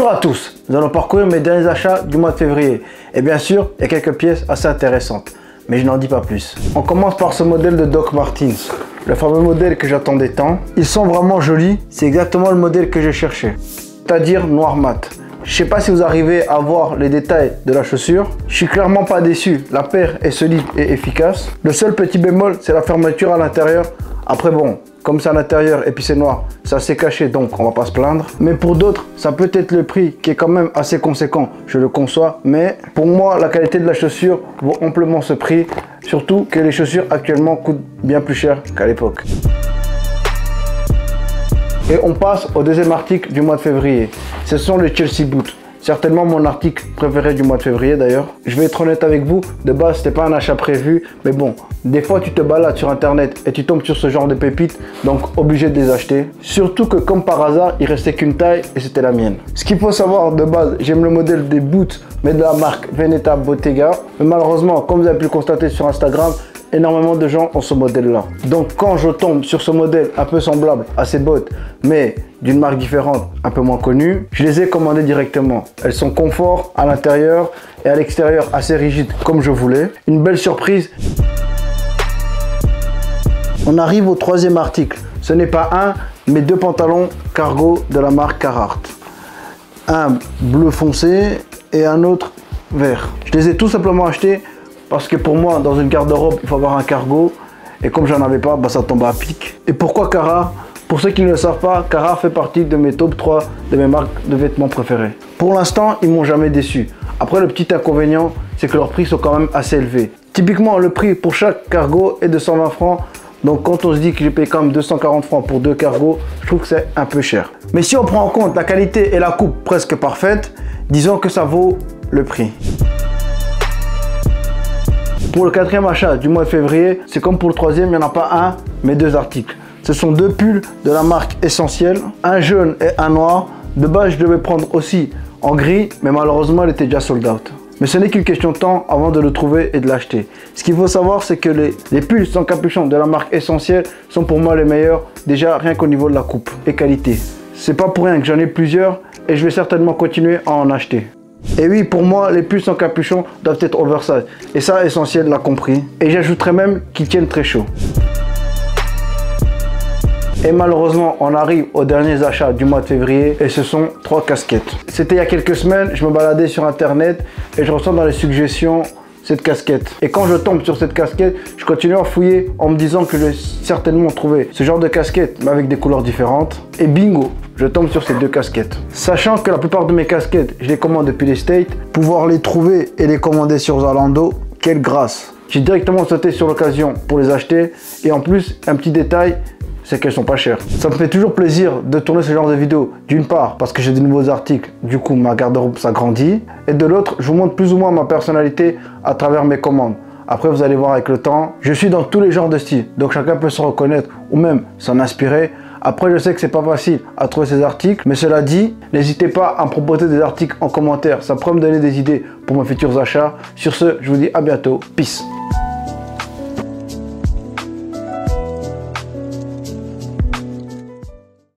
Bonjour à tous, nous allons parcourir mes derniers achats du mois de février. Et bien sûr, il y a quelques pièces assez intéressantes, mais je n'en dis pas plus. On commence par ce modèle de Doc Martens, le fameux modèle que j'attendais tant. Ils sont vraiment jolis, c'est exactement le modèle que je cherchais, c'est-à-dire noir mat. Je sais pas si vous arrivez à voir les détails de la chaussure. Je suis clairement pas déçu, la paire est solide et efficace. Le seul petit bémol, c'est la fermeture à l'intérieur. Après bon, comme c'est à l'intérieur et puis c'est noir, c'est assez caché, donc on va pas se plaindre. Mais pour d'autres, ça peut être le prix qui est quand même assez conséquent, je le conçois. Mais pour moi, la qualité de la chaussure vaut amplement ce prix. Surtout que les chaussures actuellement coûtent bien plus cher qu'à l'époque. Et on passe au deuxième article du mois de février. Ce sont les Chelsea Boots. Certainement mon article préféré du mois de février d'ailleurs. Je vais être honnête avec vous, de base c'était pas un achat prévu, mais bon, des fois tu te balades sur internet et tu tombes sur ce genre de pépites, donc obligé de les acheter. Surtout que comme par hasard, il restait qu'une taille et c'était la mienne. Ce qu'il faut savoir de base, j'aime le modèle des boots, mais de la marque Veneta Bottega. Mais malheureusement, comme vous avez pu le constater sur Instagram, énormément de gens ont ce modèle là. Donc quand je tombe sur ce modèle un peu semblable à ces bottes, mais d'une marque différente, un peu moins connue, je les ai commandées directement. Elles sont confort à l'intérieur et à l'extérieur assez rigides comme je voulais. Une belle surprise. On arrive au troisième article. Ce n'est pas un, mais deux pantalons cargo de la marque Carhartt. Un bleu foncé et un autre vert. Je les ai tout simplement achetés parce que pour moi, dans une garde-robe, il faut avoir un cargo. Et comme j'en avais pas, bah, ça tombe à pic. Et pourquoi Carhartt? Pour ceux qui ne le savent pas, Carhartt fait partie de mes top 3 de mes marques de vêtements préférées. Pour l'instant, ils m'ont jamais déçu. Après, le petit inconvénient, c'est que leurs prix sont quand même assez élevés. Typiquement, le prix pour chaque cargo est de 120 francs. Donc quand on se dit que j'ai payé quand même 240 francs pour deux cargos, je trouve que c'est un peu cher. Mais si on prend en compte la qualité et la coupe presque parfaite, disons que ça vaut le prix. Pour le quatrième achat du mois de février, c'est comme pour le troisième, il n'y en a pas un, mais deux articles. Ce sont deux pulls de la marque Essentiel, un jaune et un noir. De base, je devais prendre aussi en gris, mais malheureusement, il était déjà sold out. Mais ce n'est qu'une question de temps avant de le trouver et de l'acheter. Ce qu'il faut savoir, c'est que les pulls sans capuchon de la marque Essentiel sont pour moi les meilleurs, déjà rien qu'au niveau de la coupe et qualité. C'est pas pour rien que j'en ai plusieurs et je vais certainement continuer à en acheter. Et oui, pour moi, les pulls sans capuchon doivent être oversize. Et ça, Essentiel l'a compris. Et j'ajouterais même qu'ils tiennent très chaud. Et malheureusement, on arrive aux derniers achats du mois de février et ce sont 3 casquettes. C'était il y a quelques semaines, je me baladais sur internet et je ressens dans les suggestions cette casquette. Et quand je tombe sur cette casquette, je continue à fouiller en me disant que je vais certainement trouver ce genre de casquette mais avec des couleurs différentes. Et bingo, je tombe sur ces deux casquettes. Sachant que la plupart de mes casquettes, je les commande depuis les States, pouvoir les trouver et les commander sur Zalando, quelle grâce! J'ai directement sauté sur l'occasion pour les acheter et en plus, un petit détail, c'est qu'elles sont pas chères. Ça me fait toujours plaisir de tourner ce genre de vidéo. D'une part, parce que j'ai de nouveaux articles, du coup ma garde-robe s'agrandit. Et de l'autre, je vous montre plus ou moins ma personnalité à travers mes commandes. Après, vous allez voir avec le temps, je suis dans tous les genres de styles. Donc chacun peut se reconnaître ou même s'en inspirer. Après, je sais que c'est pas facile à trouver ces articles. Mais cela dit, n'hésitez pas à me proposer des articles en commentaire. Ça pourrait me donner des idées pour mes futurs achats. Sur ce, je vous dis à bientôt. Peace.